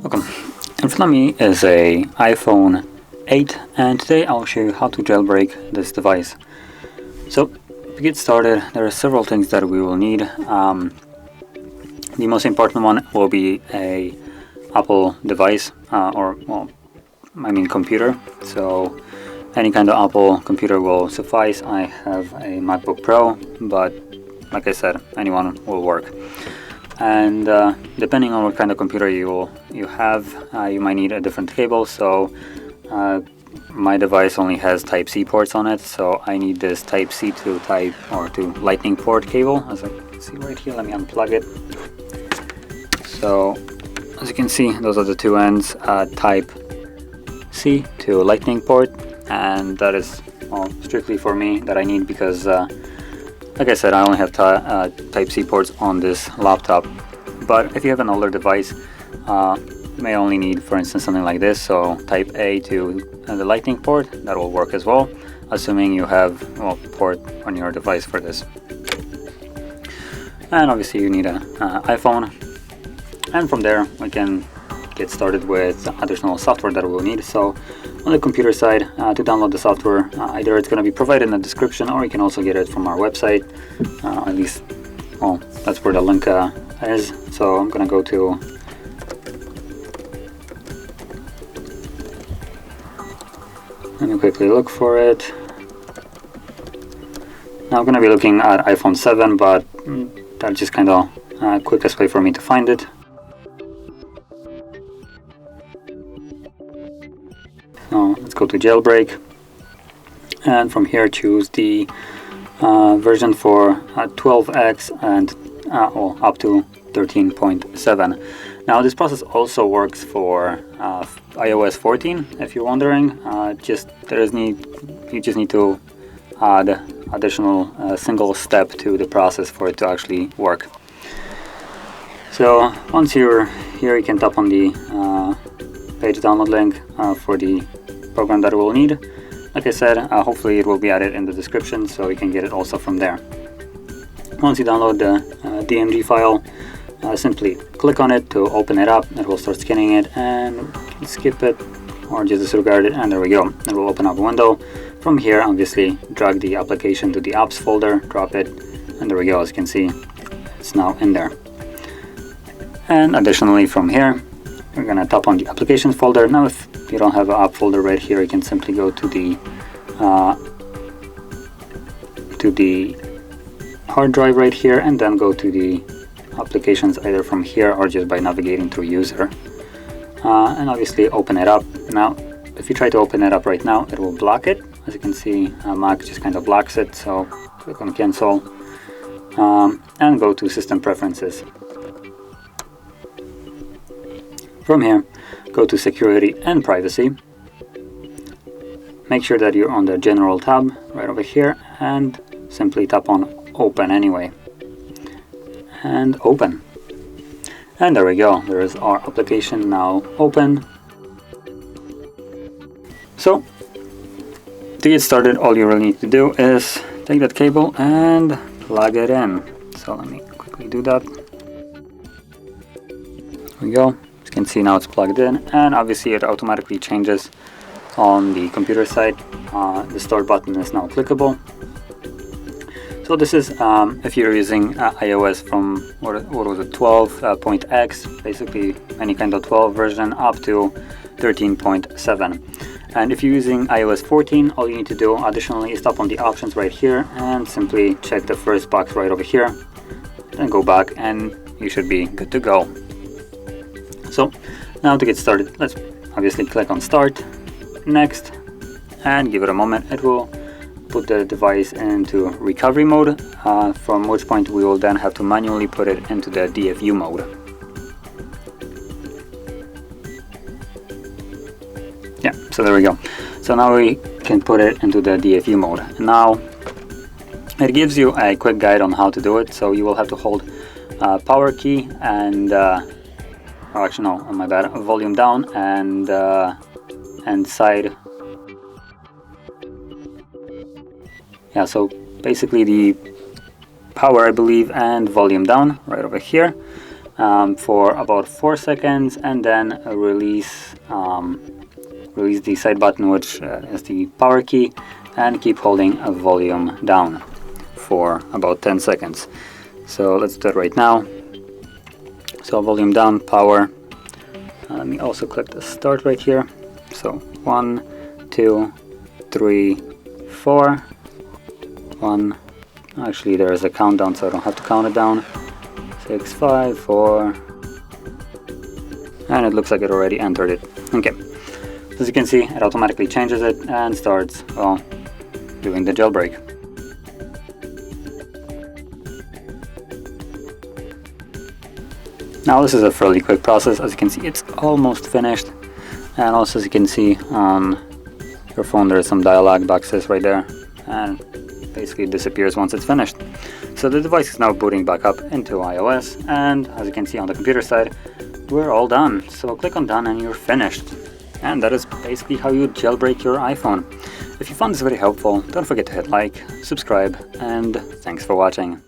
Welcome. In front of me is a iPhone 8, and today I'll show you how to jailbreak this device. So to get started, there are several things that we will need. The most important one will be a Apple device, computer. So any kind of Apple computer will suffice. I have a MacBook Pro, but like I said, anyone will work. And depending on what kind of computer you have, you might need a different cable. So my device only has Type-C ports on it, so I need this Type-C to Lightning port cable. As I can see right here, let me unplug it. So as you can see, those are the two ends, Type-C to Lightning port, and that is strictly for me that I need because like I said, I only have Type-C ports on this laptop. But if you have an older device, you may only need, for instance, something like this. So Type-A to the Lightning port, that will work as well, assuming you have port on your device for this. And obviously you need an iPhone. And from there, we can get started with additional software that we'll need. So on the computer side, to download the software, either it's going to be provided in the description, or you can also get it from our website. At least, that's where the link is. So I'm going to go to let me quickly look for it. Now I'm going to be looking at iPhone 7, but that's just kind of quickest way for me to find it. So let's go to Jailbreak, and from here choose the version for 12x and up to 13.7. Now this process also works for iOS 14, if you're wondering. You just need to add additional single step to the process for it to actually work. So once you're here, you can tap on the page download link for the program that we'll need. Like I said, hopefully it will be added in the description, so you can get it also from there. Once you download the DMG file, simply click on it to open it up. It will start scanning it, and skip it or just disregard it, and there we go. It will open up a window. From here, obviously, drag the application to the apps folder, drop it, and there we go. As you can see, it's now in there. And additionally, from here, we're going to tap on the applications folder. Now if you don't have an app folder right here, you can simply go to the hard drive right here, and then go to the applications either from here or just by navigating through user, and obviously open it up. Now if you try to open it up right now, it will block it. As you can see, Mac just kind of blocks it, so click on cancel, and go to system preferences. From here, go to security and privacy. Make sure that you're on the general tab right over here, and simply tap on open anyway, and open. And there we go, there is our application now open. So to get started, all you really need to do is take that cable and plug it in. So let me quickly do that. There we go. As you can see, now it's plugged in, and obviously it automatically changes on the computer side. The start button is now clickable. So this is if you're using iOS from what was it, 12.x, basically any kind of 12 version, up to 13.7. And if you're using iOS 14, all you need to do additionally is tap on the options right here and simply check the first box right over here, then go back, and you should be good to go. So now to get started, let's obviously click on start, next, and give it a moment. It will put the device into recovery mode, from which point we will then have to manually put it into the DFU mode. Yeah, so there we go. So now we can put it into the DFU mode. Now it gives you a quick guide on how to do it. So you will have to hold power key and actually no, my bad, volume down and side. Yeah, so basically power, I believe, and volume down right over here for about 4 seconds, and then release the side button, which is the power key, and keep holding a volume down for about 10 seconds. So let's do it right now. So volume down, power. Let me also click the start right here. So 1, 2, 3, 4. 1. Actually, there is a countdown, so I don't have to count it down. 6, 5, 4. And it looks like it already entered it. Okay. As you can see, it automatically changes it and starts, well, doing the jailbreak. Now this is a fairly quick process. As you can see, it's almost finished. And also, as you can see on your phone, there's some dialog boxes right there, and basically it disappears once it's finished. So the device is now booting back up into iOS, and as you can see on the computer side, we're all done. So click on done and you're finished. And that is basically how you jailbreak your iPhone. If you found this very helpful, don't forget to hit like, subscribe, and thanks for watching.